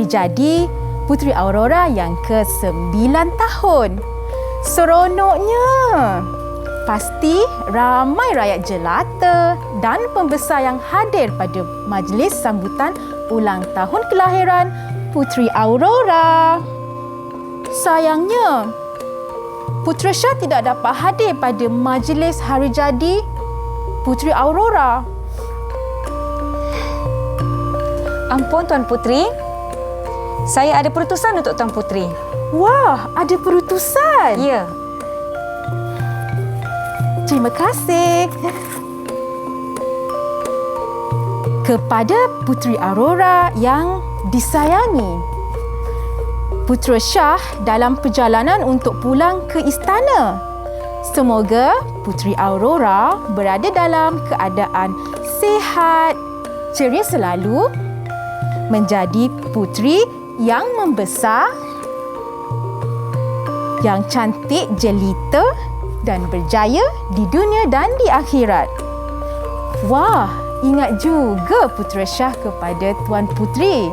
hari jadi Puteri Aurora yang ke-9 tahun. Seronoknya. Pasti ramai rakyat jelata dan pembesar yang hadir pada majlis sambutan ulang tahun kelahiran Puteri Aurora. Sayangnya, Putera Shah tidak dapat hadir pada majlis hari jadi Puteri Aurora. Ampun Tuan Puteri, saya ada perutusan untuk Tuan Puteri. Wah, ada perutusan. Ya. Terima kasih. Kepada Puteri Aurora yang disayangi, Putera Shah dalam perjalanan untuk pulang ke istana. Semoga Puteri Aurora berada dalam keadaan sihat, ceria selalu, menjadi puteri yang membesar, yang cantik jelita dan berjaya di dunia dan di akhirat. Wah, ingat juga Putera Shah kepada Tuan Puteri.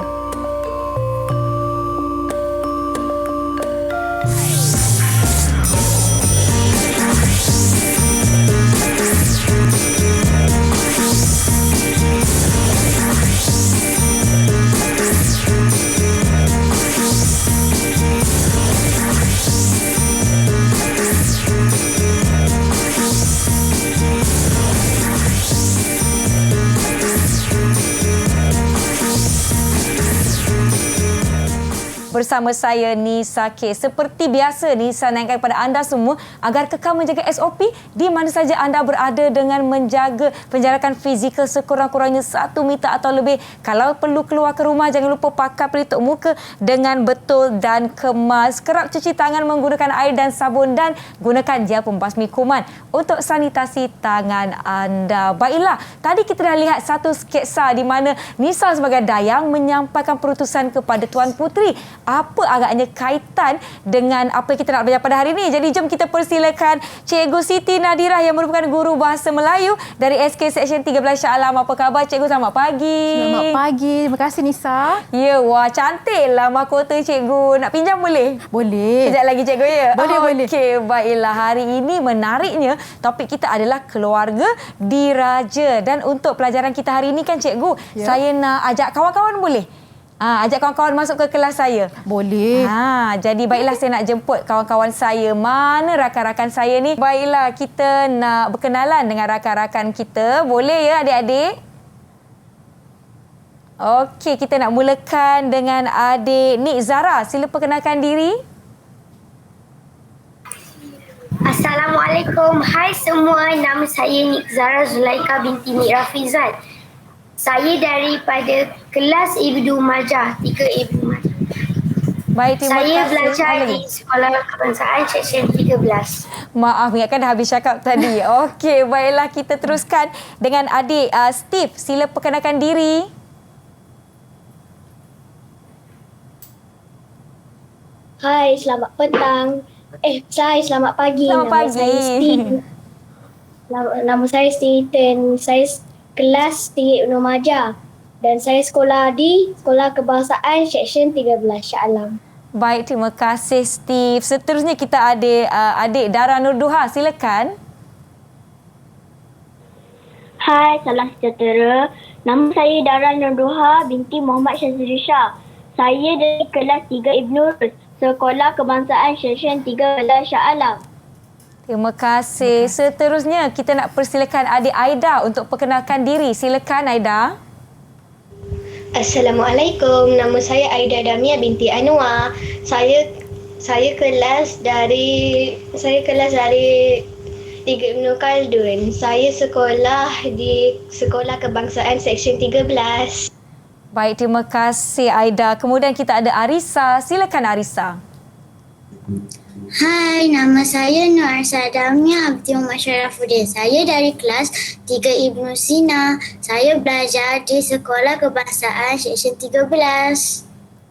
Bersama saya Nisa K. Seperti biasa, Nisa naikkan kepada anda semua agar kekal menjaga SOP di mana saja anda berada dengan menjaga penjarakan fizikal sekurang-kurangnya 1 meter atau lebih. Kalau perlu keluar ke rumah, jangan lupa pakai pelitup muka dengan betul dan kemas. Kerap cuci tangan menggunakan air dan sabun dan gunakan gel pembasmi kuman untuk sanitasi tangan anda. Baiklah, tadi kita dah lihat satu sketsa di mana Nisa sebagai dayang menyampaikan perutusan kepada Tuan Puteri. Apa agaknya kaitan dengan apa yang kita nak belajar pada hari ini? Jadi jom kita persilakan Cikgu Siti Nadirah yang merupakan guru bahasa Melayu dari SK Seksyen 13 Shah Alam. Apa khabar Cikgu? Selamat pagi. Selamat pagi. Terima kasih Nisa. Ya, wah cantiklah mahkota Cikgu. Nak pinjam boleh? Boleh. Kejap lagi Cikgu ya? Boleh. Okey, baiklah. Hari ini menariknya topik kita adalah keluarga diraja. Dan untuk pelajaran kita hari ini kan Cikgu, saya nak ajak kawan-kawan boleh? Ajak kawan-kawan masuk ke kelas saya. Boleh. Jadi baiklah saya nak jemput kawan-kawan saya. Mana rakan-rakan saya ni? Baiklah kita nak berkenalan dengan rakan-rakan kita. Boleh ya adik-adik? Okey, kita nak mulakan dengan adik Nik Zara. Sila perkenalkan diri. Assalamualaikum. Hai semua. Nama saya Nik Zara Zulaika binti Nik Rafizat. Saya daripada kelas Ibnu Majah, 3 Ibnu Majah. Baik, terima kasih. Saya belajar di Sekolah Kebangsaan Seksyen 13. Maaf, ingatkan dah habis cakap tadi. Okey, baiklah kita teruskan dengan adik Steve. Sila perkenalkan diri. Hai, selamat petang. Selamat pagi. Selamat pagi. Saya Steve. Nama saya Steve. Saya kelas 3 Ibnu Majah dan saya sekolah di Sekolah Kebangsaan Seksyen 13 Shah Alam. Baik, terima kasih Steve. Seterusnya kita ada adik Dara Nurduha. Silakan. Hai, salam sejahtera. Nama saya Dara Nurduha binti Muhammad Syazri Shah. Saya dari kelas 3 Ibnu Rus, Sekolah Kebangsaan Seksyen 13 Shah Alam. Terima kasih. Seterusnya kita nak persilakan adik Aida untuk perkenalkan diri. Silakan Aida. Assalamualaikum. Nama saya Aida Damia binti Anwar. Saya kelas dari 3 Ibnu Khaldun. Saya sekolah di Sekolah Kebangsaan Seksyen 13. Baik, terima kasih Aida. Kemudian kita ada Arisa. Silakan Arisa. Hai, nama saya Nur Arsa Damia binti Muhammad Syarafuddin. Saya dari kelas 3 Ibnu Sina. Saya belajar di Sekolah Kebangsaan Seksyen 13.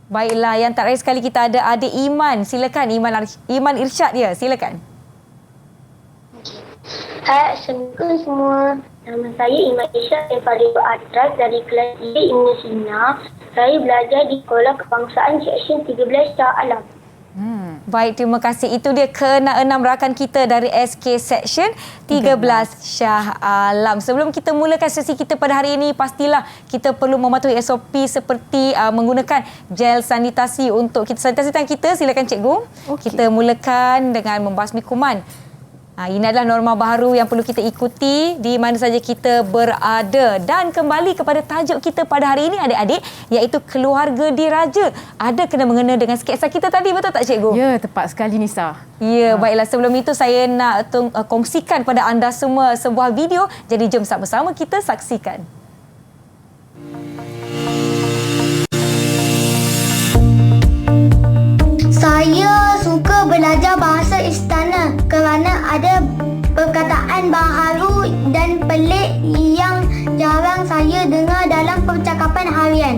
Baiklah, yang terakhir sekali kita ada adik Iman. Silakan Iman Irsyad dia. Silakan. Hai, Assalamualaikum semua. Nama saya Iman Irsyad daripada Adras dari kelas 3 Ibnu Sina. Saya belajar di Sekolah Kebangsaan Seksyen 13 Shah Alam. Baik, terima kasih. Itu dia keenam rakan kita dari SK Seksyen 13 Shah Alam. Sebelum kita mulakan sesi kita pada hari ini, pastilah kita perlu mematuhi SOP seperti menggunakan gel sanitasi untuk kita sanitasi tangan kita. Silakan cikgu. Kita mulakan dengan membasmi kuman. Ini adalah norma baru yang perlu kita ikuti di mana saja kita berada. Dan kembali kepada tajuk kita pada hari ini adik-adik, iaitu keluarga diraja. Ada kena-mengena dengan sketsa kita tadi, betul tak cikgu? Ya, tepat sekali Nisa. Ya, baiklah. Sebelum itu saya nak kongsikan pada anda semua sebuah video. Jadi jom bersama kita saksikan. Saya suka belajar bahasa istana kerana ada perkataan baharu dan pelik yang jarang saya dengar dalam percakapan harian.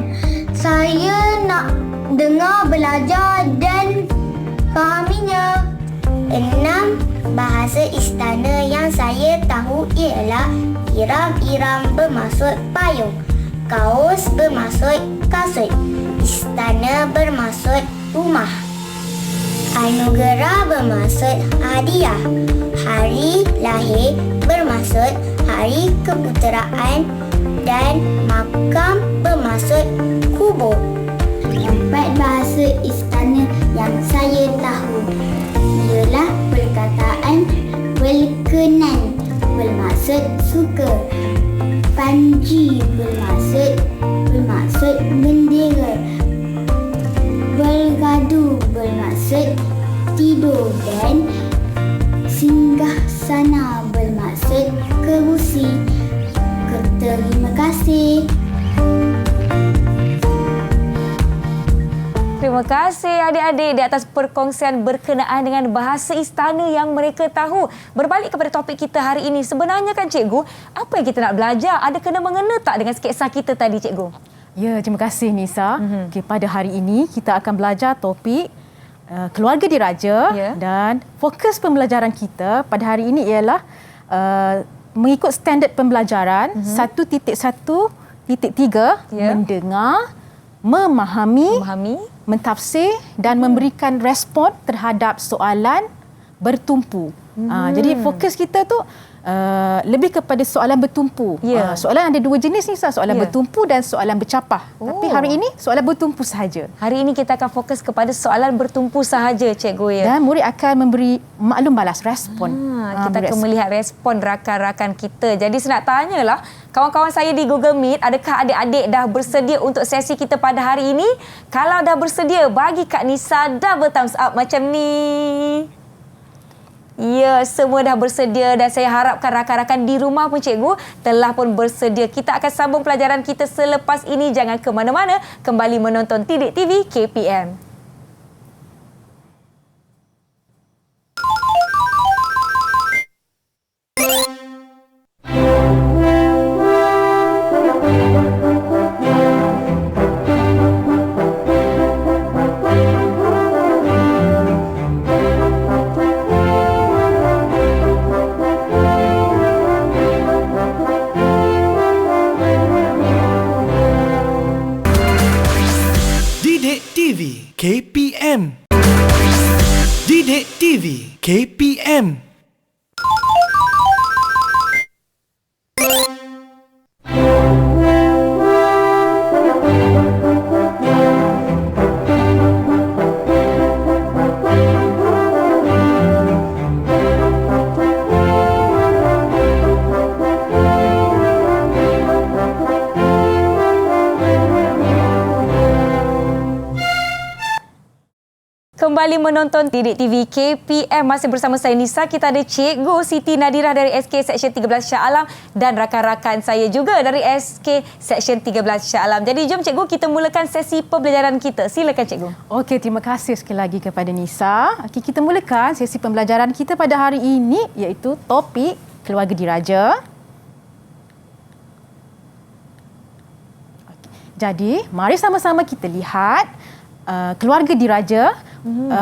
Saya nak dengar, belajar dan fahaminya. 6. Bahasa istana yang saya tahu ialah iram-iram bermaksud payung, kaos bermaksud kasut, istana bermaksud rumah, anugerah bermaksud hadiah, hari lahir bermaksud hari keputeraan dan makam bermaksud kubur. 4 bahasa istana yang saya tahu ialah perkataan berkenan bermaksud suka, panji bermaksud bendera, bergaduh bermaksud tidur dan singgah sana bermaksud kerusi. Terima kasih. Terima kasih adik-adik di atas perkongsian berkenaan dengan bahasa istana yang mereka tahu. Berbalik kepada topik kita hari ini, sebenarnya kan cikgu, apa yang kita nak belajar? Ada kena-mengena tak dengan sketsa kita tadi cikgu? Ya, terima kasih Nisa. Pada hari ini kita akan belajar topik keluarga diraja dan fokus pembelajaran kita pada hari ini ialah mengikut standard pembelajaran 1.1.3 mendengar, memahami, mentafsir dan memberikan respon terhadap soalan bertumpu. Jadi fokus kita tu lebih kepada soalan bertumpu. Soalan ada dua jenis ni, soalan bertumpu dan soalan bercapah. Tapi hari ini soalan bertumpu sahaja. Hari ini kita akan fokus kepada soalan bertumpu sahaja cikgu ya. Dan murid akan memberi maklum balas, respon. Kita akan melihat respon rakan-rakan kita. Jadi saya nak tanyalah, kawan-kawan saya di Google Meet, adakah adik-adik dah bersedia untuk sesi kita pada hari ini? Kalau dah bersedia, bagi Kak Nisa double thumbs up macam ni. Ya, semua dah bersedia dan saya harapkan rakan-rakan di rumah pun cikgu telah pun bersedia. Kita akan sambung pelajaran kita selepas ini. Jangan ke mana-mana, kembali menonton Didik TV KPM. KPM. Didik TV KPM. Kembali menonton Didik TV KPM. Masih bersama saya Nisa. Kita ada Cikgu Siti Nadirah dari SK Seksyen 13 Shah Alam dan rakan-rakan saya juga dari SK Seksyen 13 Shah Alam. Jadi jom cikgu kita mulakan sesi pembelajaran kita. Silakan cikgu. Okey, terima kasih sekali lagi kepada Nisa. Okey, kita mulakan sesi pembelajaran kita pada hari ini iaitu topik keluarga diraja. Okey. Jadi, mari sama-sama kita lihat keluarga diraja.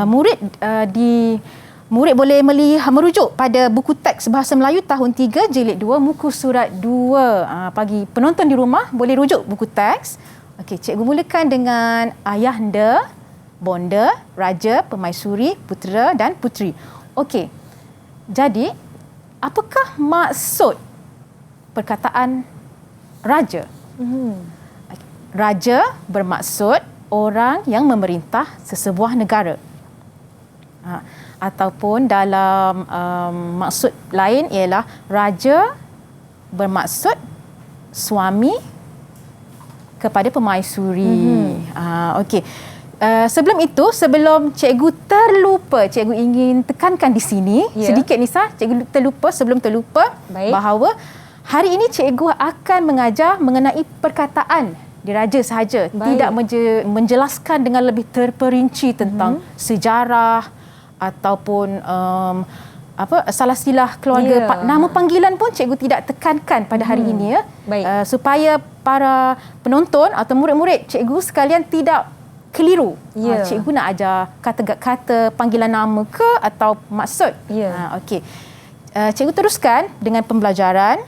Murid boleh merujuk pada buku teks Bahasa Melayu tahun 3 jilid 2 muka surat 2. Bagi penonton di rumah boleh rujuk buku teks Okey, cikgu mulakan dengan ayahanda, bonda, raja, permaisuri, putera dan puteri. Okey. Jadi, apakah maksud perkataan raja? Raja bermaksud orang yang memerintah sesebuah negara. Ataupun dalam maksud lain ialah raja bermaksud suami kepada permaisuri. Okey. Sebelum itu, sebelum cikgu terlupa, cikgu ingin tekankan di sini sedikit Nisa, cikgu sebelum terlupa bahawa hari ini cikgu akan mengajar mengenai perkataan diraja sahaja, tidak menjelaskan dengan lebih terperinci tentang sejarah ataupun salah silah keluarga. Nama panggilan pun cikgu tidak tekankan pada hari ini supaya para penonton atau murid-murid cikgu sekalian tidak keliru. Cikgu nak ajar kata panggilan nama ke atau maksud. Okey. Cikgu teruskan dengan pembelajaran.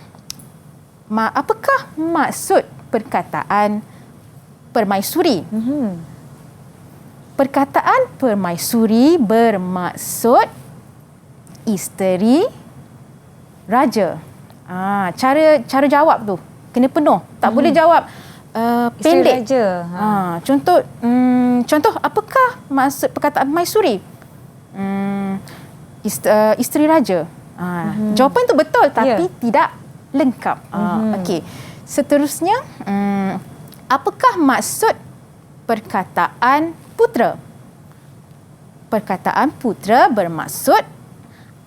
Apakah maksud perkataan permaisuri? Perkataan permaisuri bermaksud isteri raja. Cara jawab tu kena penuh. Tak boleh jawab pendek. Isteri raja. Contoh, apakah maksud perkataan permaisuri? Isteri raja. Jawapan tu betul tapi tidak lengkap. Okey. Seterusnya, apakah maksud perkataan putera? Perkataan putera bermaksud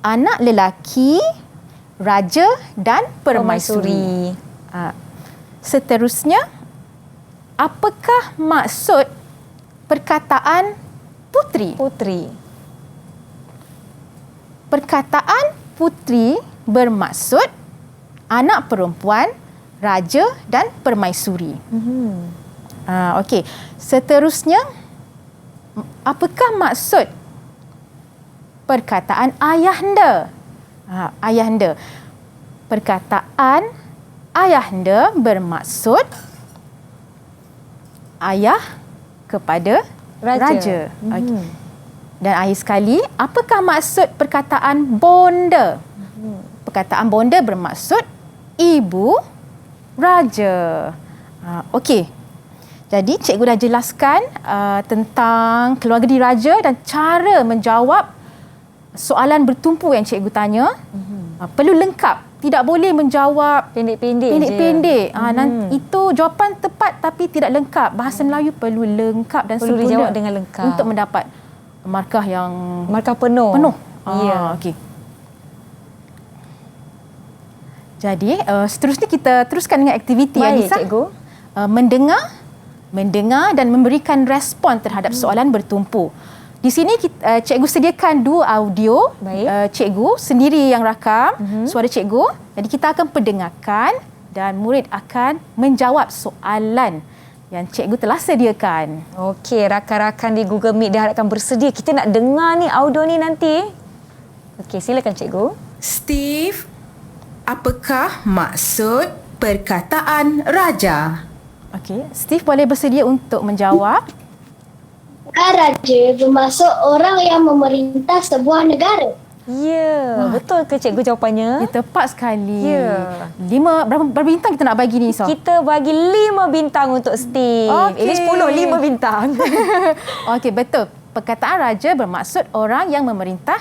anak lelaki raja dan permaisuri. Seterusnya, apakah maksud perkataan puteri? Perkataan puteri bermaksud anak perempuan raja dan permaisuri. Okey. Seterusnya, apakah maksud perkataan ayahanda? Ayahanda. Perkataan ayahanda bermaksud ayah kepada raja. Okay. Dan akhir sekali, apakah maksud perkataan bonda? Perkataan bonda bermaksud ibu raja. Okey. Jadi cikgu dah jelaskan tentang keluarga diraja dan cara menjawab soalan bertumpu yang cikgu tanya. Perlu lengkap. Tidak boleh menjawab pendek-pendek. Itu jawapan tepat tapi tidak lengkap. Bahasa Melayu perlu lengkap dan perlu sempurna dijawab dengan lengkap untuk mendapat markah yang penuh. Okey. Jadi seterusnya kita teruskan dengan aktiviti Anissa. Cikgu. Mendengar dan memberikan respon terhadap soalan bertumpu. Di sini cikgu sediakan 2 audio. Cikgu sendiri yang rakam suara cikgu. Jadi kita akan pendengarkan dan murid akan menjawab soalan yang cikgu telah sediakan. Okey, rakan-rakan di Google Meet dah akan bersedia. Kita nak dengar ni audio ni nanti. Okey, silakan cikgu. Steve, apakah maksud perkataan raja? Okey, Steve boleh bersedia untuk menjawab. Raja bermaksud orang yang memerintah sebuah negara. Betul ke cikgu jawapannya? Tepat sekali. Berapa bintang kita nak bagi ni, Isa? Kita bagi 5 bintang untuk Steve. Ini 5 bintang. Okey, betul. Perkataan raja bermaksud orang yang memerintah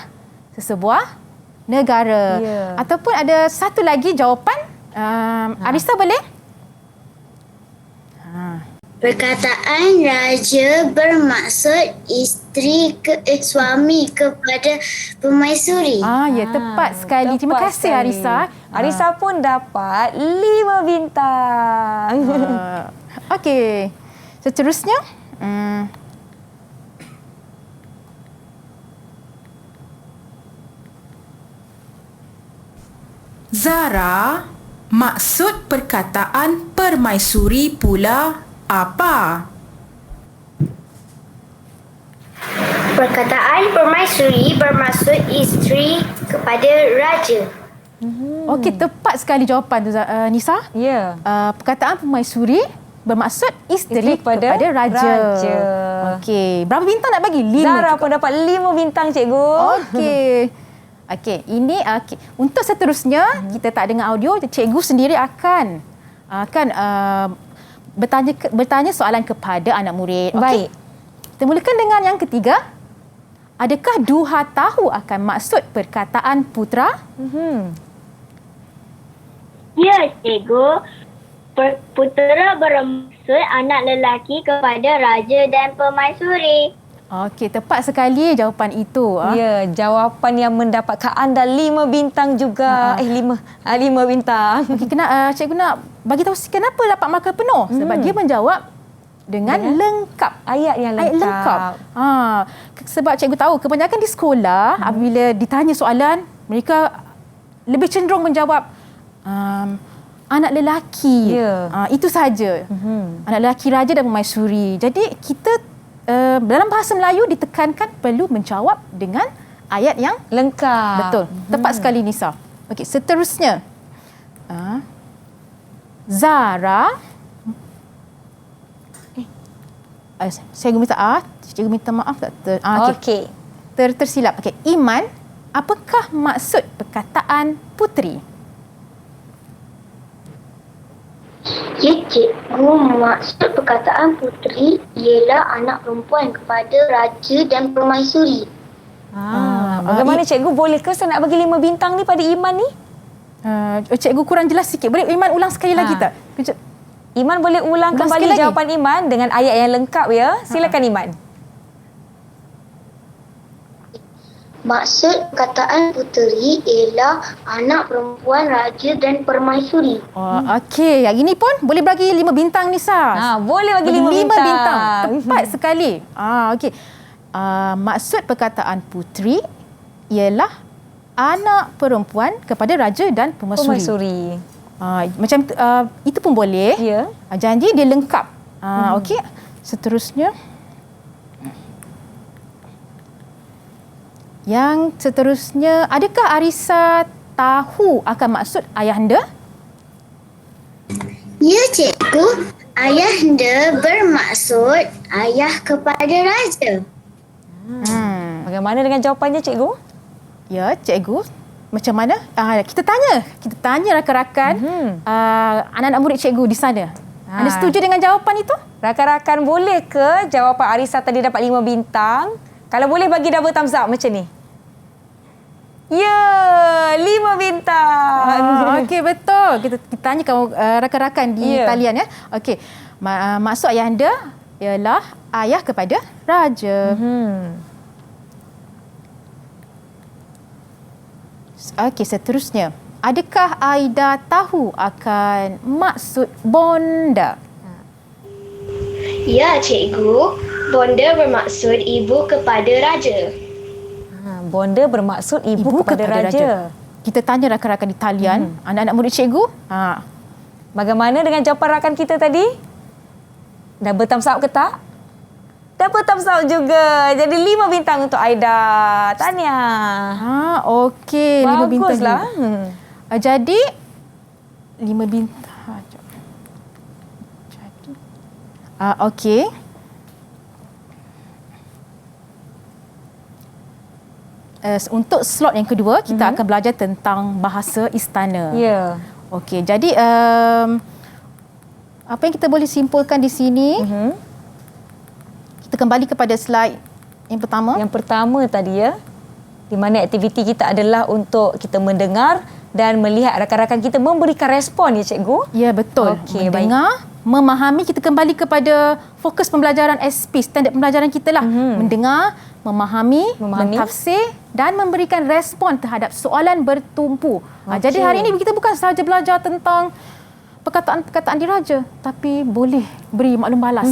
sesebuah negara. Ataupun ada satu lagi jawapan. Arisa boleh? Perkataan raja bermaksud suami kepada permaisuri. Ya, tepat sekali. Terima kasih Arisa. Arisa pun dapat 5 bintang. Okey. Seterusnya, Zara, maksud perkataan permaisuri pula apa? Perkataan permaisuri bermaksud isteri kepada raja. Okey, tepat sekali jawapan tu Nisa. Ya. Perkataan permaisuri bermaksud isteri kepada kepada raja. Okey, berapa bintang nak bagi? 5. Zara pun dapat 5 bintang, cikgu. Okey, ini untuk seterusnya kita tak dengar audio, cikgu sendiri akan bertanya soalan kepada anak murid. Baik. Kita mulakan dengan yang ketiga. Adakah Duha tahu akan maksud perkataan putera? Ya, cikgu. Putera bermaksud anak lelaki kepada raja dan permaisuri. Okey, tepat sekali jawapan itu. Ya, jawapan yang mendapatkan anda 5 bintang juga. 5 bintang. Okey, cikgu nak bagi tahu kenapa dapat markah penuh. Sebab dia menjawab dengan lengkap. Ayat yang lengkap. Sebab cikgu tahu kebanyakan di sekolah apabila ditanya soalan, mereka lebih cenderung menjawab anak lelaki. Itu saja. Anak lelaki raja dan permaisuri. Jadi kita dalam bahasa Melayu ditekankan perlu menjawab dengan ayat yang lengkap. Betul. Tepat sekali Nisa. Okey, seterusnya. Zara. Cikgu minta maaf tak? Okey. Tersilap. Okey, Iman, apakah maksud perkataan puteri? Ya, cikgu, maksud perkataan puteri ialah anak perempuan kepada raja dan permaisuri. Bagaimana cikgu, boleh ke saya nak bagi 5 bintang ni pada Iman ni? Cikgu kurang jelas sikit. Boleh Iman ulang sekali lagi tak? Iman boleh ulang kembali jawapan Iman dengan ayat yang lengkap ya. Silakan Iman. Maksud perkataan puteri ialah anak perempuan raja dan permaisuri. Okey, yang ini pun boleh bagi 5 bintang Nisa. Boleh bagi 5 bintang. Tepat sekali. Okey. Maksud perkataan puteri ialah anak perempuan kepada raja dan permaisuri. Macam itu pun boleh. Ya. Janji dia lengkap. Okey. Seterusnya. Yang seterusnya, adakah Arisa tahu akan maksud ayahanda? Ya, cikgu. Ayahanda bermaksud ayah kepada raja. Bagaimana dengan jawapannya, cikgu? Ya, cikgu. Macam mana? Kita tanya rakan-rakan, anak-anak murid cikgu di sana. Anda setuju dengan jawapan itu? Rakan-rakan, boleh ke jawapan Arisa tadi dapat 5 bintang? Kalau boleh bagi double thumbs up macam ni. Ya, 5 bintang. Okey, betul. Kita tanya rakan-rakan di talian ya. Okey. Maksud ayahanda ialah ayah kepada raja. Okey, seterusnya. Adakah Aida tahu akan maksud bonda? Ya, cikgu. Bonda bermaksud ibu kepada raja. Bonda bermaksud ibu kepada raja. Kita tanya rakan-rakan di talian, anak-anak murid cikgu. Bagaimana dengan jawapan rakan kita tadi? Double thumbs up ke tak? Double thumbs up juga. Jadi 5 bintang untuk Aida. Tahniah. Okey. 5 bintang. Baguslah. Jadi 5 bintang. Okey. Untuk slot yang kedua, kita akan belajar tentang bahasa istana. Ya. Okey, jadi apa yang kita boleh simpulkan di sini? Kita kembali kepada slide yang pertama. Yang pertama tadi ya, di mana aktiviti kita adalah untuk kita mendengar dan melihat rakan-rakan kita memberikan respon ya, cikgu? Ya, betul. Okey, mendengar, memahami, kita kembali kepada fokus pembelajaran SP, standard pembelajaran kita lah. Mendengar, memahami, mentafsir dan memberikan respon terhadap soalan bertumpu. Jadi hari ini kita bukan sahaja belajar tentang perkataan-perkataan diraja, tapi boleh beri maklum balas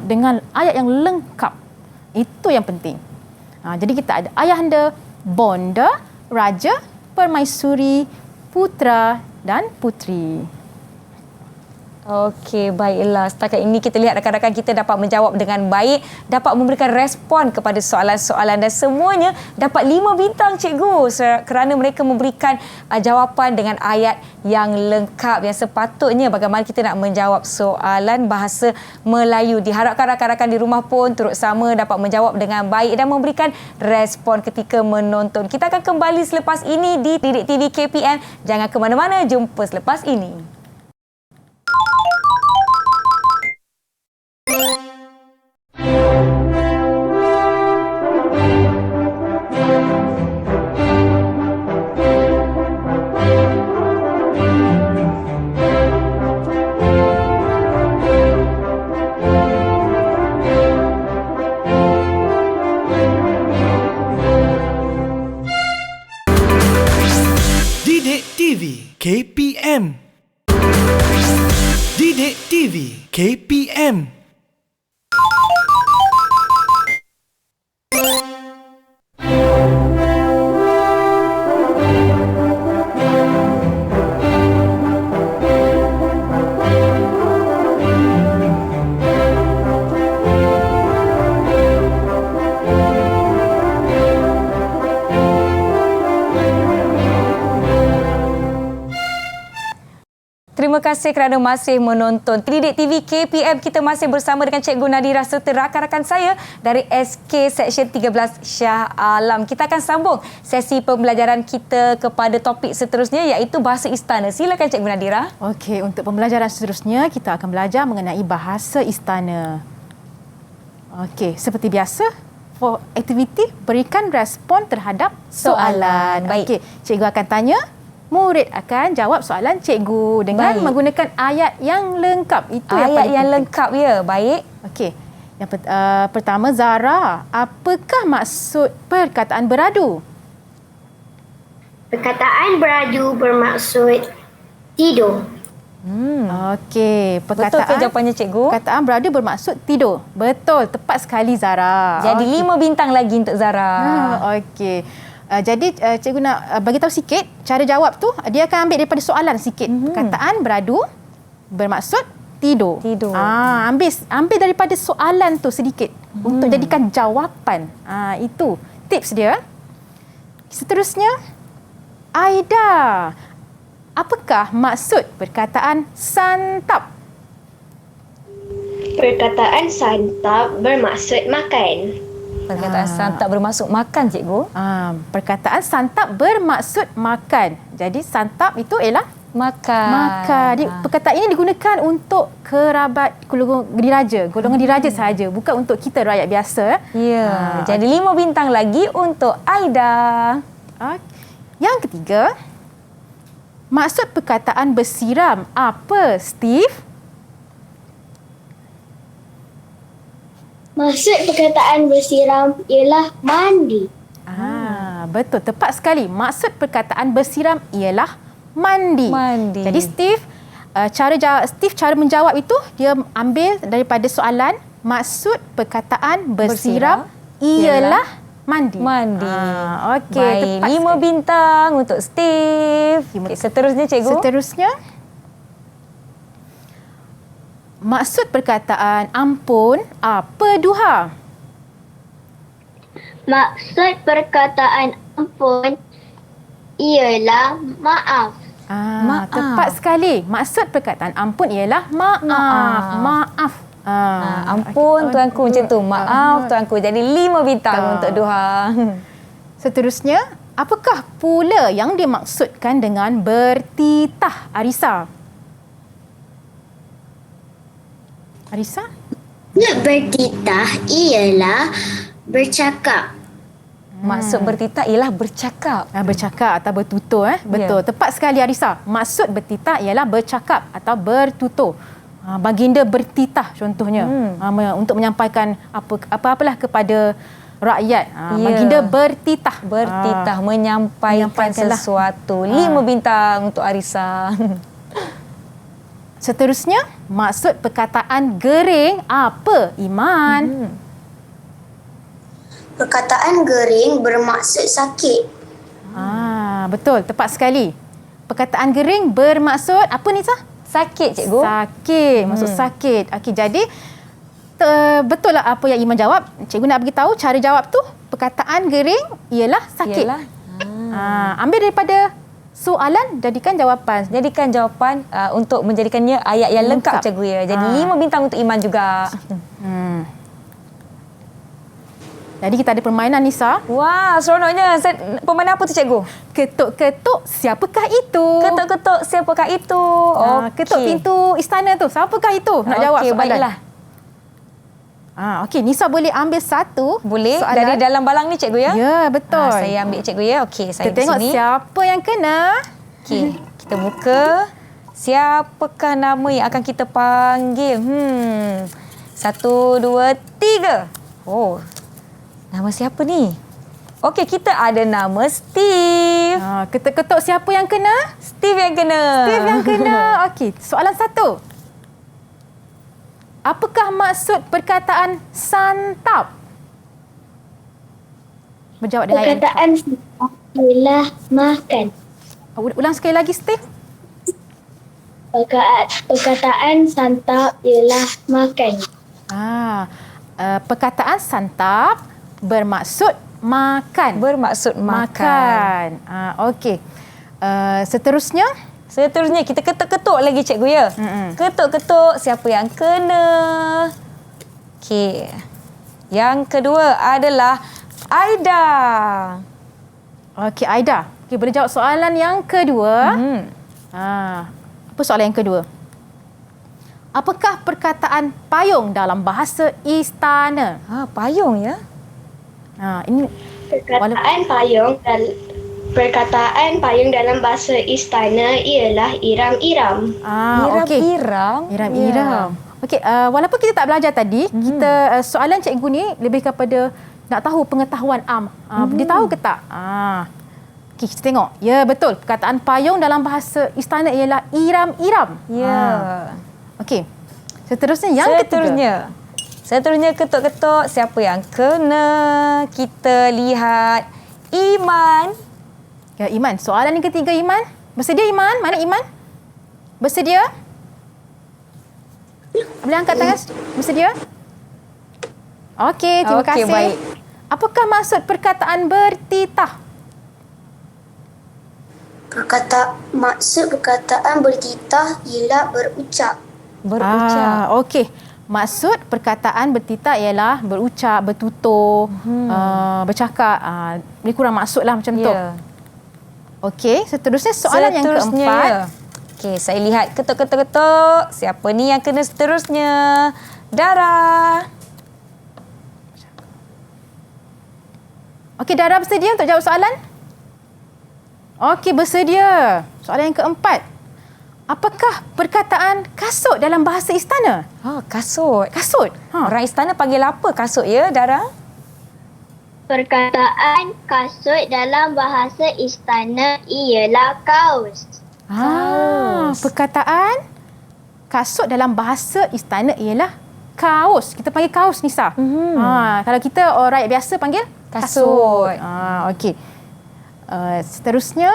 dengan ayat yang lengkap. Itu yang penting. Jadi kita ada ayahanda, bonda, raja, permaisuri, putra dan putri. Okey, baiklah. Setakat ini kita lihat rakan-rakan kita dapat menjawab dengan baik, dapat memberikan respon kepada soalan-soalan dan semuanya dapat 5 bintang cikgu kerana mereka memberikan jawapan dengan ayat yang lengkap yang sepatutnya bagaimana kita nak menjawab soalan bahasa Melayu. Diharapkan rakan-rakan di rumah pun turut sama dapat menjawab dengan baik dan memberikan respon ketika menonton. Kita akan kembali selepas ini di Didik TV KPM. Jangan ke mana-mana, jumpa selepas ini. Didik TV KPM. Didik TV KPM. Terima kasih kerana masih menonton Didik TV KPM. Kita masih bersama dengan Cikgu Nadira serta rakan-rakan saya dari SK Seksyen 13 Shah Alam. Kita akan sambung sesi pembelajaran kita kepada topik seterusnya iaitu Bahasa Istana. Silakan Cikgu Nadira. Okey, untuk pembelajaran seterusnya kita akan belajar mengenai Bahasa Istana. Okey, seperti biasa, for aktiviti berikan respon terhadap soalan. Baik. Okey, cikgu akan tanya, murid akan jawab soalan cikgu dengan menggunakan ayat yang lengkap. Itu ayat yang penting. lengkap ya. Baik. Okey. Yang pertama, Zara, apakah maksud perkataan beradu? Perkataan beradu bermaksud tidur. Okey, Betul ke jawapannya cikgu? Perkataan beradu bermaksud tidur. Betul, tepat sekali Zara. Jadi 5 bintang lagi untuk Zara. Okey. Jadi cikgu nak bagi tahu sikit cara jawab tu, dia akan ambil daripada soalan sikit. Perkataan beradu bermaksud tidur. Ambil daripada soalan tu sedikit untuk jadikan jawapan. Itu tips dia. Seterusnya, Aida, apakah maksud perkataan santap? Perkataan santap bermaksud makan. Perkataan santap bermaksud makan, cikgu? Perkataan santap bermaksud makan. Jadi santap itu ialah makan. Perkataan ini digunakan untuk kerabat golongan diraja sahaja, bukan untuk kita rakyat biasa. Ya. Jadi 5 bintang lagi untuk Aida. Yang ketiga, maksud perkataan bersiram apa, Steve? Maksud perkataan bersiram ialah mandi. Betul, tepat sekali. Maksud perkataan bersiram ialah mandi. Jadi Steve, cara menjawab itu dia ambil daripada soalan, maksud perkataan bersiram ialah mandi. Baik, Okey, 5 bintang untuk Steve. Okay, seterusnya cikgu. Seterusnya, maksud perkataan ampun apa, Duha? Maksud perkataan ampun ialah maaf. Tepat sekali. Maksud perkataan ampun ialah maaf. Ampun tuanku macam tu. Maaf tuanku. Jadi 5 bintang untuk Duha. Seterusnya, apakah pula yang dimaksudkan dengan bertitah, Arisa? Arisa? Bertitah ialah bercakap. Maksud bertitah ialah bercakap. Bercakap atau bertutur. Betul. Tepat sekali Arisa. Maksud bertitah ialah bercakap atau bertutur. Baginda bertitah contohnya. Untuk menyampaikan apa-apalah kepada rakyat. Baginda bertitah. Menyampaikan sesuatu. 5 bintang untuk Arisa. Seterusnya, maksud perkataan gering apa, Iman? Perkataan gering bermaksud sakit. Betul, tepat sekali. Perkataan gering bermaksud apa, Nisa? Sakit, cikgu. Sakit. Maksud sakit. Okey, jadi betul lah apa yang Iman jawab. Cikgu nak beritahu cara jawab tu perkataan gering ialah sakit. Ambil daripada soalan, jadikan jawapan. Jadikan jawapan untuk menjadikannya ayat yang lengkap, cikgu ya. Jadi 5 bintang untuk Iman juga. Jadi kita ada permainan, Nisa. Wah, seronoknya. Permainan apa tu, cikgu? Ketuk-ketuk, siapakah itu? Ketuk-ketuk, siapakah itu? Ketuk pintu istana tu, siapakah itu? Nak jawab soalan. Baiklah. Okey, Nisa boleh ambil satu Boleh, soalan. dari dalam balang ni, cikgu ya? Ya, betul. Saya ambil, cikgu ya. Okey, saya kita tengok di sini. siapa yang kena. Okey, kita buka. Siapakah nama yang akan kita panggil? 1, 2, 3. Oh, nama siapa ni? Okey, kita ada nama Steve. Ketuk-ketuk, siapa yang kena? Steve yang kena. Steve yang kena. Okey, soalan 1. Apakah maksud perkataan santap? Berjawab dengan ayat Perkataan santap ialah makan. Ulang sekali lagi, Steve. Perkataan santap ialah makan. Perkataan santap bermaksud makan. Bermaksud makan. Okey. Seterusnya kita ketuk-ketuk lagi, cikgu ya. Ketuk-ketuk, siapa yang kena? Okey. Yang kedua adalah Aida. Okey, Aida. Okey, boleh jawab soalan yang kedua. Apa soalan yang kedua? Apakah perkataan payung dalam bahasa istana? Payung ya? Ini Perkataan payung dalam bahasa istana ialah iram-iram. Iram-iram? Iram-iram. Okey, walaupun kita tak belajar tadi, kita soalan cikgu ni lebih kepada nak tahu pengetahuan am. Dia tahu ke tak? Okey, kita tengok. Ya, betul. Perkataan payung dalam bahasa istana ialah iram-iram. Ya. Okey. Seterusnya yang ketiga. Seterusnya ketuk-ketuk, siapa yang kena? Kita lihat Iman. Ya, Iman. Soalan yang ketiga, Iman. Bersedia, Iman? Mana Iman? Bersedia? Boleh angkat tangan? Bersedia? Okey, terima kasih. Baik. Apakah maksud perkataan bertitah? Maksud perkataan bertitah ialah berucap. Okey. Maksud perkataan bertitah ialah berucap, bertutur, bercakap. Lebih kurang maksudlah macam tu. Okey, seterusnya soalan yang keempat. Okey, saya lihat ketuk-ketuk-ketuk. Siapa ni yang kena seterusnya? Dara. Okey, Dara bersedia untuk jawab soalan? Okey, bersedia. Soalan yang keempat. Apakah perkataan kasut dalam bahasa istana? Kasut. Kasut. Orang istana panggil apa kasut ya, Dara? Perkataan kasut dalam bahasa istana ialah kaus. Perkataan kasut dalam bahasa istana ialah kaus. Kita panggil kaus, Nisa. Kalau kita orang rakyat biasa panggil kasut. Okey. Seterusnya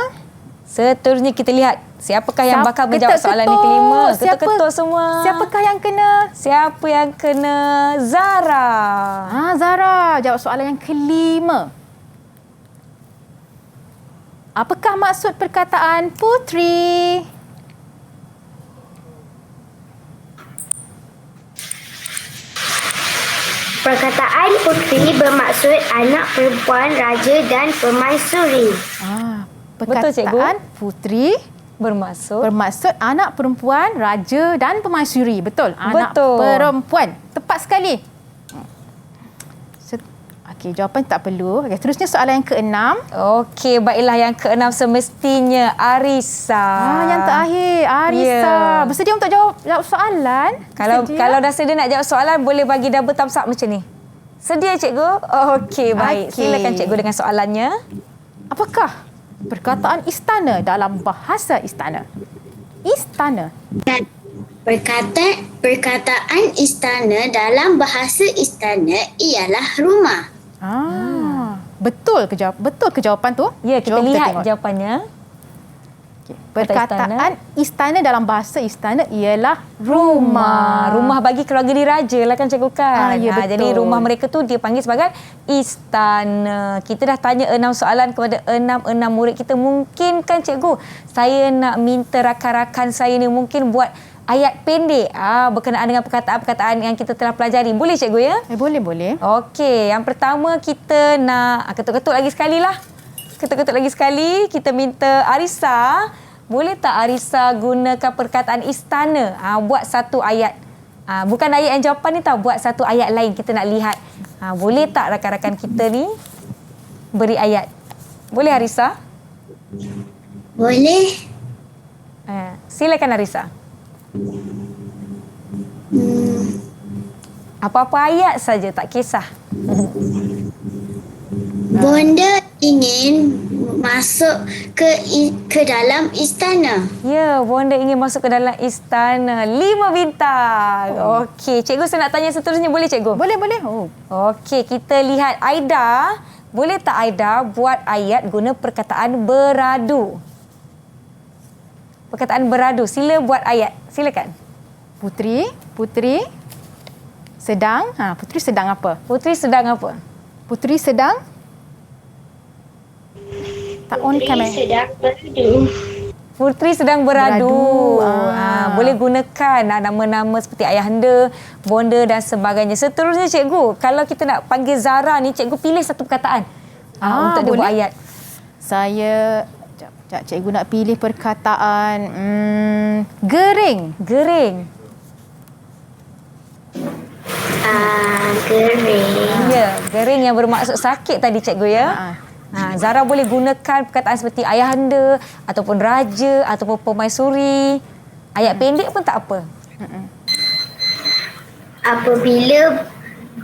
kita lihat siapakah yang bakal menjawab soalan yang kelima. Ketuk-ketuk semua. Siapakah yang kena? Siapa yang kena? Zara. Zara jawab soalan yang kelima. Apakah maksud perkataan putri? Perkataan putri bermaksud anak perempuan raja dan permaisuri. Perkataan putri bermaksud anak perempuan raja dan permaisuri. Betul. Anak perempuan. Tepat sekali. Okey, jawapan tak perlu. Okey, terusnya soalan yang keenam. Okey, baiklah yang keenam semestinya Arisa. Yang terakhir, Arisa. Bersedia untuk jawab soalan? Kalau dah sedia nak jawab soalan, boleh bagi double thumbs up macam ni. Sedia, cikgu? Okey, baik. Silakan cikgu dengan soalannya. Apakah perkataan istana dalam bahasa istana? Istana. Perkataan istana dalam bahasa istana ialah rumah. Betul ke jawapan tu? Ya, kita lihat jawapannya. Okay. Perkataan istana dalam bahasa istana ialah rumah. Rumah bagi keluarga diraja lah kan cikgu kan. Ya, betul. Jadi rumah mereka tu dia panggil sebagai istana. Kita dah tanya 6 soalan kepada 6 murid kita. Mungkin kan cikgu, saya nak minta rakan-rakan saya ni mungkin buat ayat pendek berkenaan dengan perkataan-perkataan yang kita telah pelajari. Boleh cikgu ya? Boleh. Okey, yang pertama kita nak ketuk-ketuk lagi sekali lah. Ketuk-ketuk lagi sekali. Kita minta Arisa. Boleh tak Arisa gunakan perkataan istana? Buat satu ayat. Bukan ayat yang jawapan ni tau. Buat satu ayat lain. Kita nak lihat. Boleh tak rakan-rakan kita ni beri ayat? Boleh Arisa? Boleh. Silakan Arisa. Apa-apa ayat saja, tak kisah. Bonda ingin masuk ke dalam istana. Ya, bonda ingin masuk ke dalam istana. 5 bintang. Okey, cikgu saya nak tanya seterusnya. Boleh cikgu? Boleh. Okey, kita lihat Aida. Boleh tak Aida buat ayat guna perkataan beradu? Perkataan beradu. Sila buat ayat. Silakan. Putri sedang. Putri sedang apa? Putri sedang apa? Putri sedang tak on kamera. sedang beradu. Putri sedang beradu. Boleh gunakan nama-nama seperti ayahanda, bonda dan sebagainya. Seterusnya cikgu, kalau kita nak panggil Zara ni, cikgu pilih satu perkataan untuk dia buat ayat. Saya cikgu nak pilih perkataan gering. Gering. Ya, gering yang bermaksud sakit tadi cikgu ya. Zara boleh gunakan perkataan seperti ayahanda ataupun raja ataupun permaisuri. Ayat pendek pun tak apa.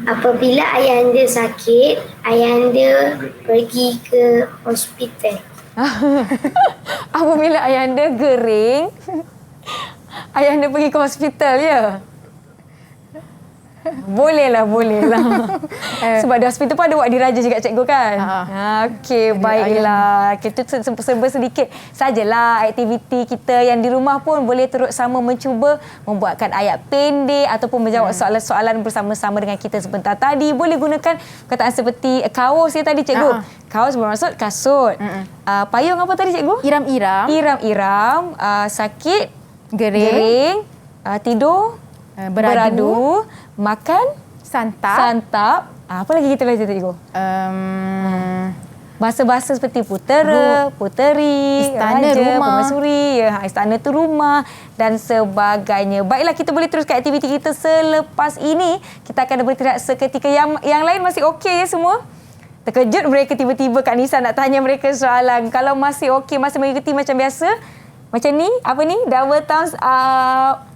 Apabila ayahanda sakit, ayahanda pergi ke hospital. Apabila ayahanda gering, ayahanda pergi ke hospital ya. Bolehlah. Sebab di hospital pun ada wak diraja juga cikgu kan. Okey, baiklah. Kita serba sedikit sajalah aktiviti kita yang di rumah pun boleh turut sama mencuba membuatkan ayat pendek ataupun menjawab soalan-soalan bersama-sama dengan kita sebentar tadi. Boleh gunakan perkataan seperti kaos ya tadi cikgu. Kaos bermaksud kasut. Payung apa tadi cikgu? Iram-iram. Sakit, gering, tidur, beradu, makan, santap. Apa lagi kita belajar cikgu? Bahasa-bahasa seperti putera, puteri, istana, raja, rumah, permaisuri, istana tu rumah dan sebagainya. Baiklah, kita boleh teruskan aktiviti kita selepas ini. Kita akan bertindak seketika. Yang lain masih okey ya semua? Terkejut mereka tiba-tiba Kak Nisa nak tanya mereka soalan. Kalau masih okey, masih mengikuti macam biasa. Macam ni, apa ni? Double thumbs up.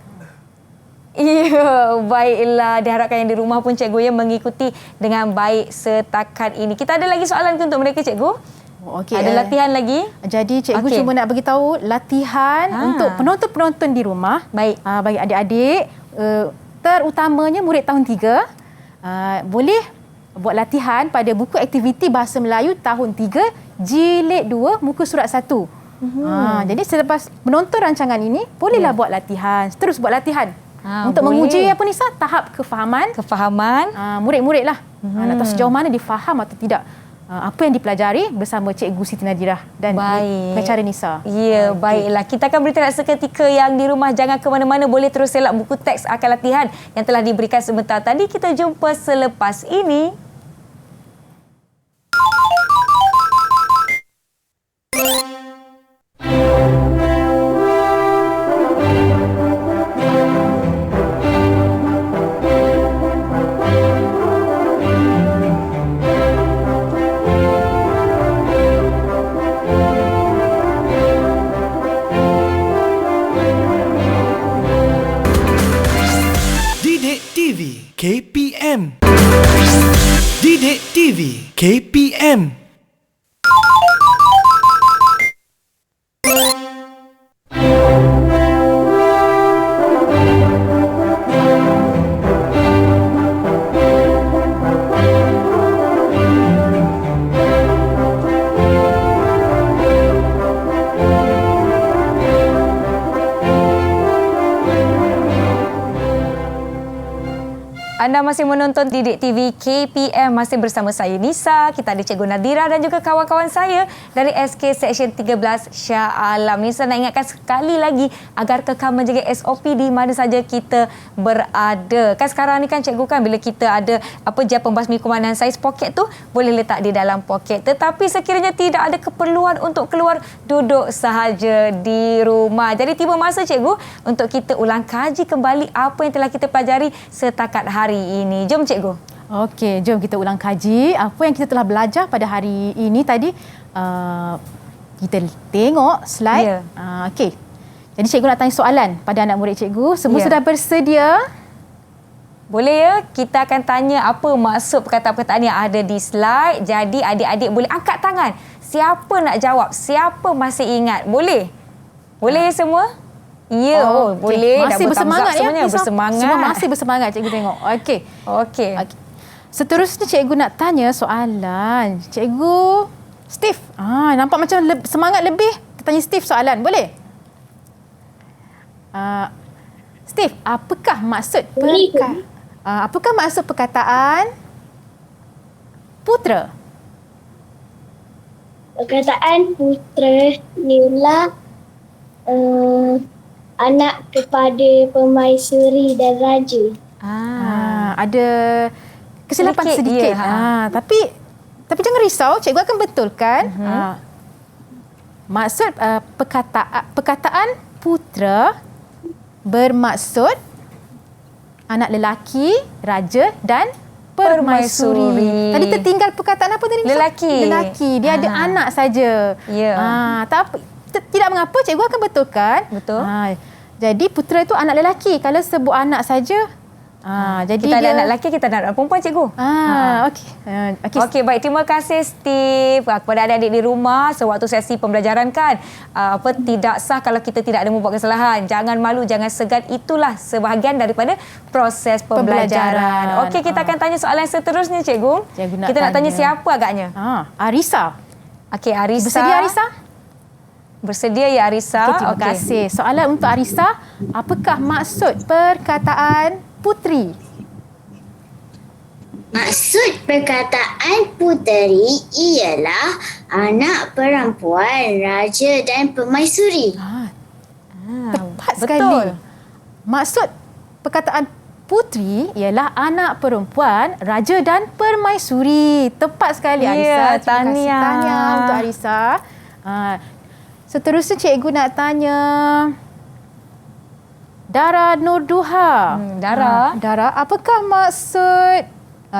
Ya, baiklah. Diharapkan yang di rumah pun cikgu yang mengikuti dengan baik setakat ini. Kita ada lagi soalan untuk mereka cikgu? Okey. Ada latihan lagi? Jadi cikgu cuma nak beritahu latihan untuk penonton-penonton di rumah. Baik. Bagi adik-adik, terutamanya murid tahun 3, boleh buat latihan pada buku aktiviti Bahasa Melayu tahun 3, jilid 2, muka surat 1. Jadi selepas menonton rancangan ini, bolehlah buat latihan. Terus buat latihan. Untuk menguji apa Nisa? Tahap kefahaman. Murid-murid lah. Nak tahu sejauh mana dia faham atau tidak apa yang dipelajari bersama Cikgu Siti Nadirah dan pengacara Nisa. Ya, baiklah. Kita akan bertindak seketika. Yang di rumah jangan ke mana-mana. Boleh terus selak buku teks akan latihan yang telah diberikan sebentar tadi. Kita jumpa selepas ini. KPM. Didik TV KPM. Anda masih menonton Didik TV KPM, masih bersama saya Nisa. Kita ada Cikgu Nadira dan juga kawan-kawan saya dari SK Seksyen 13 Shah Alam. Nisa nak ingatkan sekali lagi agar kekal menjaga SOP di mana saja kita berada. Kan sekarang ni kan cikgu kan bila kita ada gel pembasmi kuman dan saiz poket tu boleh letak di dalam poket. Tetapi sekiranya tidak ada keperluan untuk keluar, duduk sahaja di rumah. Jadi tiba masa cikgu untuk kita ulang kaji kembali apa yang telah kita pelajari setakat hari ini. Jom cikgu. Okey, jom kita ulang kaji apa yang kita telah belajar pada hari ini tadi. Kita tengok slide. Ya. Okey. Jadi cikgu nak tanya soalan pada anak murid cikgu. Semua Ya. sudah bersedia? Boleh ya? Kita akan tanya apa maksud perkataan-perkataan yang ada di slide. Jadi adik-adik boleh angkat tangan. Siapa nak jawab? Siapa masih ingat? Boleh? Boleh semua? Ya, Okey. boleh. Dah Masih bersemangat ya? semuanya. Nisa? Bersemangat. Semua masih bersemangat cikgu tengok. Okey. Okey. Seterusnya cikgu nak tanya soalan. Cikgu Steve. Nampak macam semangat lebih. Kita tanya Steve soalan. Boleh? Steve, apakah maksud perkataan putera? Perkataan putera ialah anak kepada permaisuri dan raja. Ada kesilapan sedikit. Ya, Tapi jangan risau, cikgu akan betulkan. Maksud perkataan putera bermaksud anak lelaki, raja dan permaisuri. Tadi tertinggal perkataan apa tadi? Lelaki. Lelaki. Dia ada anak saja. Ya. Tidak mengapa, cikgu akan betulkan. Betul. Jadi putera itu anak lelaki. Kalau sebut anak saja, jadi Kita ada dia anak lelaki, kita ada anak perempuan, cikgu. Okey. Okey, baik. Terima kasih, Steve. Kepada adik-adik di rumah, sewaktu sesi pembelajaran kan, tidak sah kalau kita tidak ada membuat kesalahan. Jangan malu, jangan segan. Itulah sebahagian daripada proses pembelajaran. Okey, kita akan tanya soalan seterusnya, cikgu. Kita nak tanya siapa agaknya? Arisa. Okey, Arisa. Bersedia, Arisa? Bersedia ya, Arisa? Okay, terima kasih. Soalan untuk Arisa. Apakah maksud perkataan puteri? Maksud perkataan puteri ialah anak perempuan raja dan permaisuri. Tepat betul. sekali. Maksud perkataan puteri ialah anak perempuan raja dan permaisuri. Tepat sekali, Arisa. Ya, Terima kasih. tahniah. Tahniah untuk Arisa. Seterusnya cikgu nak tanya Dara Nurduha. Dara, apakah maksud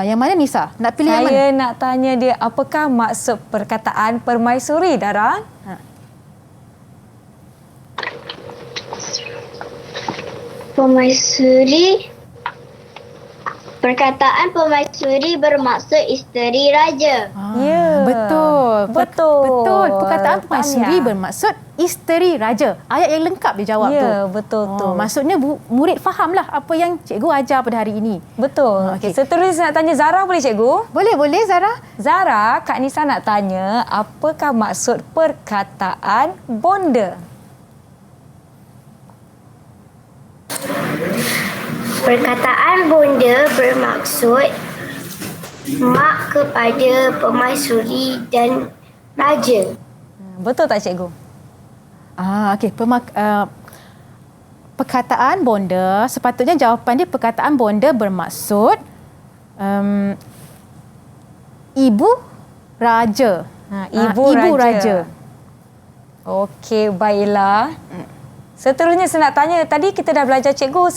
yang mana, Nisa? Nak pilih yang mana? Saya nak tanya dia, apakah maksud perkataan permaisuri, Dara? Permaisuri. Perkataan permaisuri bermaksud isteri raja. Ya. Betul. Betul. Perkataan permaisuri bermaksud isteri raja. Ayat yang lengkap dia jawab tu. Ya, betul tu. Maksudnya murid fahamlah apa yang cikgu ajar pada hari ini. Betul. Okey, seterusnya saya nak tanya Zara, boleh cikgu? Boleh Zara. Zara, Kak Nisa nak tanya, apakah maksud perkataan bonda? Perkataan bonda bermaksud mak kepada permaisuri dan raja. Betul tak, cikgu? Okey. Perkataan bonda, sepatutnya jawapan dia perkataan bonda bermaksud ibu raja. Ibu raja. Okey, baiklah. Seterusnya saya nak tanya, tadi kita dah belajar, cikgu,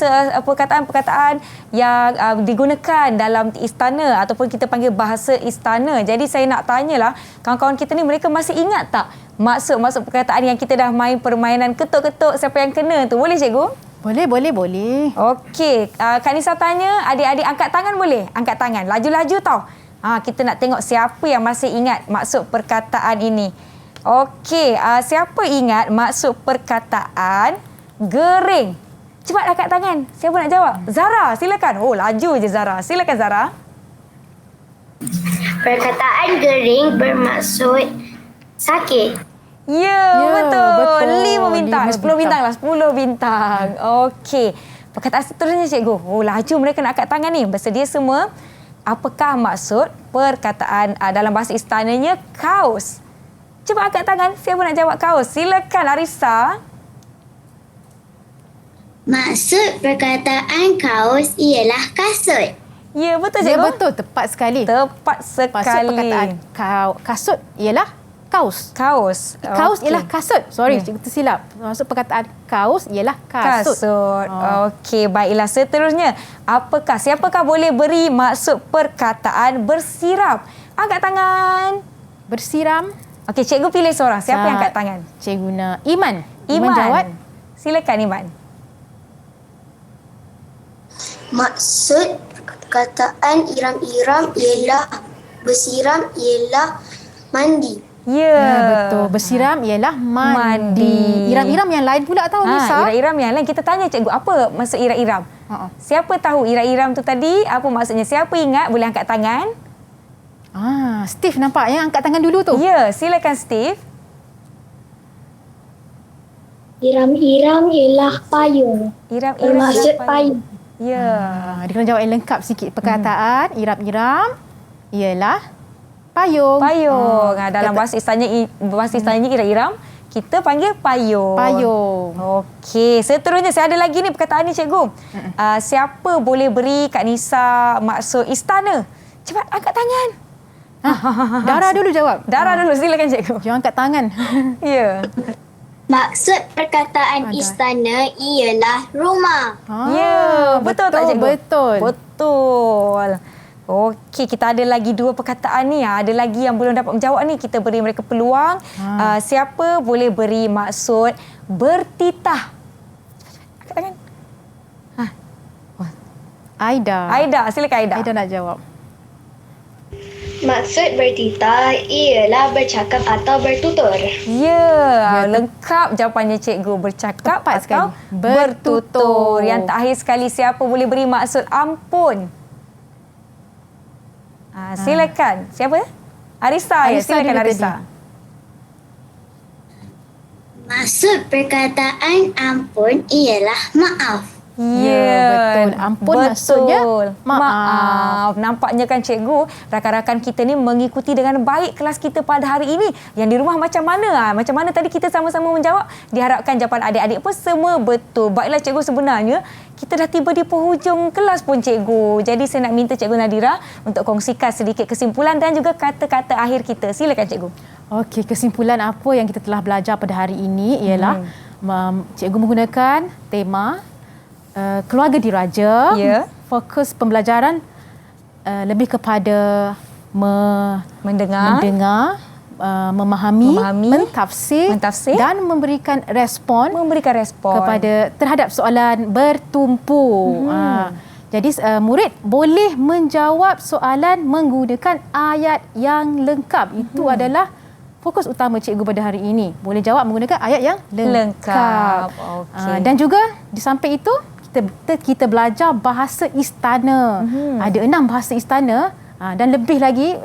perkataan-perkataan yang digunakan dalam istana ataupun kita panggil bahasa istana. Jadi saya nak tanyalah, kawan-kawan kita ni mereka masih ingat tak maksud-maksud perkataan yang kita dah main permainan ketuk-ketuk siapa yang kena tu? Boleh, cikgu? Boleh. Okey, Kak Nisa tanya, adik-adik angkat tangan boleh? Angkat tangan, laju-laju tau. Kita nak tengok siapa yang masih ingat maksud perkataan ini. Okey, siapa ingat maksud perkataan gering? Cepat angkat tangan. Siapa nak jawab? Zara, silakan. Oh, laju je Zara. Silakan Zara. Perkataan gering bermaksud sakit. Ya, betul. 5 bintang. 5 10 bintang lah. 10 bintang. Okey. Perkataan seterusnya cikgu. Oh, laju mereka nak angkat tangan ni. Bersedia semua? Apakah maksud perkataan dalam bahasa istananya kaos? Cuba angkat tangan. Siapa nak jawab kaos? Silakan Arisa. Maksud perkataan kaos ialah kasut. Ya, betul cikgu. Ya, betul. Tepat sekali. Tepat sekali. Maksud perkataan kasut ialah kaos. Kaos. Kaos Okey. ialah kasut. Sorry, cikgu tersilap. Maksud perkataan kaos ialah kasut. Okey, baiklah. Seterusnya, siapakah boleh beri maksud perkataan bersiram? Angkat tangan. Bersiram. Okey, cikgu pilih seorang. Siapa yang angkat tangan? Cikgu guna Iman. Iman jawab. Silakan Iman. Maksud perkataan iram-iram ialah bersiram ialah mandi. Ya, betul. Bersiram ialah mandi. Iram-iram yang lain pula tahu Nisa. Iram-iram yang lain. Kita tanya cikgu, apa maksud iram-iram? Siapa tahu iram-iram tu tadi? Apa maksudnya? Siapa ingat? Boleh angkat tangan. Steve nampak yang angkat tangan dulu tu. Ya, silakan Steve. Iram-iram ialah payung. Iram-iram Bermaksud ialah payung. Ya. Dia kena jawab yang lengkap sikit. Perkataan iram-iram ialah payung. Payung. Dalam bahasa istananya iram-iram, kita panggil payung. Payung. Okey, seterusnya saya ada lagi ni perkataan ni cikgu. Siapa boleh beri Kak Nisa maksud istana? Cepat angkat tangan. Dara dulu jawab. Dara dulu, silakan cikgu. Jangan angkat tangan. Ya. Maksud perkataan istana ialah rumah. Ya, betul tak cikgu? Betul. Betul. Okey, kita ada lagi 2 perkataan ni. Ada lagi yang belum dapat menjawab ni. Kita beri mereka peluang. Siapa boleh beri maksud bertitah? Angkat tangan. Aida, silakan Aida. Aida nak jawab. Maksud bertitah ialah bercakap atau bertutur. Ya, lengkap jawapannya cikgu. Bercakap Tepat atau sekali. bertutur. Yang terakhir sekali, siapa boleh beri maksud ampun? Silakan. Siapa? Arisa. Silakan Arisa. Maksud perkataan ampun ialah maaf. Ya, betul. Ampun maksudnya maaf. Nampaknya kan cikgu, rakan-rakan kita ni mengikuti dengan baik kelas kita pada hari ini. Yang di rumah macam mana? Macam mana tadi kita sama-sama menjawab? Diharapkan jawapan adik-adik pun semua betul. Baiklah cikgu, sebenarnya kita dah tiba di penghujung kelas pun cikgu. Jadi saya nak minta Cikgu Nadira untuk kongsikan sedikit kesimpulan dan juga kata-kata akhir kita. Silakan cikgu. Okey, kesimpulan apa yang kita telah belajar pada hari ini ialah cikgu menggunakan tema keluarga diraja. Fokus pembelajaran lebih kepada mendengar, memahami, mentafsir dan memberikan respon kepada terhadap soalan bertumpu. Jadi murid boleh menjawab soalan menggunakan ayat yang lengkap. Itu adalah fokus utama cikgu pada hari ini. Boleh jawab menggunakan ayat yang lengkap. Dan juga di samping itu kita belajar bahasa istana. Ada 6 bahasa istana dan lebih lagi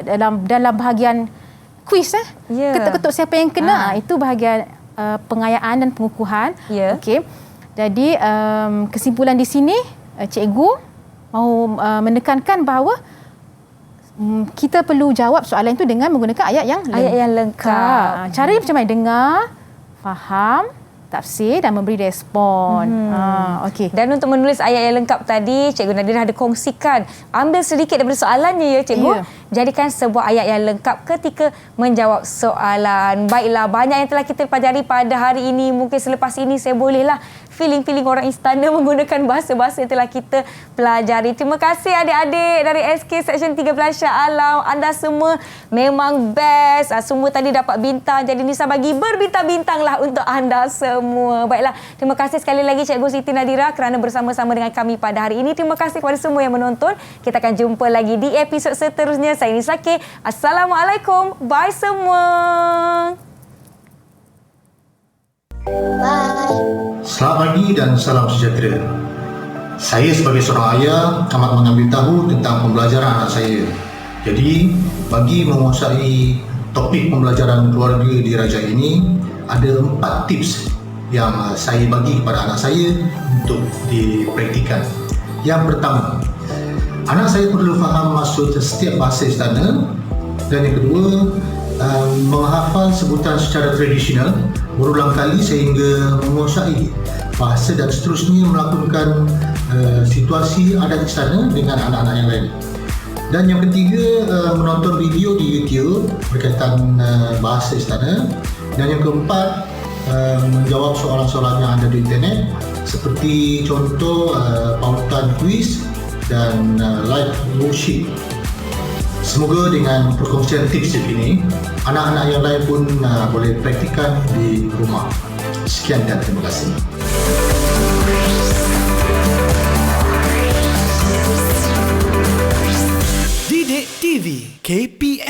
dalam bahagian kuis ketuk-ketuk siapa yang kena. Itu bahagian pengayaan dan pengukuhan. Okey. Jadi kesimpulan di sini cikgu mahu menekankan bahawa kita perlu jawab soalan itu dengan menggunakan ayat yang lengkap. Caranya macam mana? Dengar, faham, tafsir dan memberi respon. Okey. Dan untuk menulis ayat yang lengkap tadi, Cikgu Nadira ada kongsikan. Ambil sedikit daripada soalannya ya Cikgu. Jadikan sebuah ayat yang lengkap ketika menjawab soalan. Baiklah, banyak yang telah kita pelajari pada hari ini. Mungkin selepas ini saya bolehlah feeling orang istana menggunakan bahasa-bahasa yang telah kita pelajari. Terima kasih adik-adik dari SK Seksyen 13 Shah Alam. Anda semua memang best. Semua tadi dapat bintang. Jadi Nisa bagi berbintang-bintanglah untuk anda semua. Baiklah, terima kasih sekali lagi Cikgu Siti Nadira kerana bersama-sama dengan kami pada hari ini. Terima kasih kepada semua yang menonton. Kita akan jumpa lagi di episod seterusnya. Saya Nisa K. Assalamualaikum. Bye semua. Bye. Selamat pagi dan salam sejahtera. Saya sebagai seorang ayah amat mengambil tahu tentang pembelajaran anak saya. Jadi, bagi menguasai topik pembelajaran keluarga diraja ini, ada 4 tips yang saya bagi kepada anak saya untuk dipraktikan. Yang pertama, anak saya perlu faham maksud setiap bahasa istana, dan yang kedua, menghafal sebutan secara tradisional berulang kali sehingga menguasai bahasa dan seterusnya melakukan situasi adat istana dengan anak-anak yang lain. Dan yang ketiga, menonton video di YouTube berkaitan bahasa istana. Dan yang keempat, menjawab soalan-soalan yang ada di internet seperti contoh pautan kuis dan live worksheet. Semoga dengan perkongsian tips ini, anak-anak yang lain pun boleh praktikan di rumah. Sekian dan terima kasih. Didik TV KPM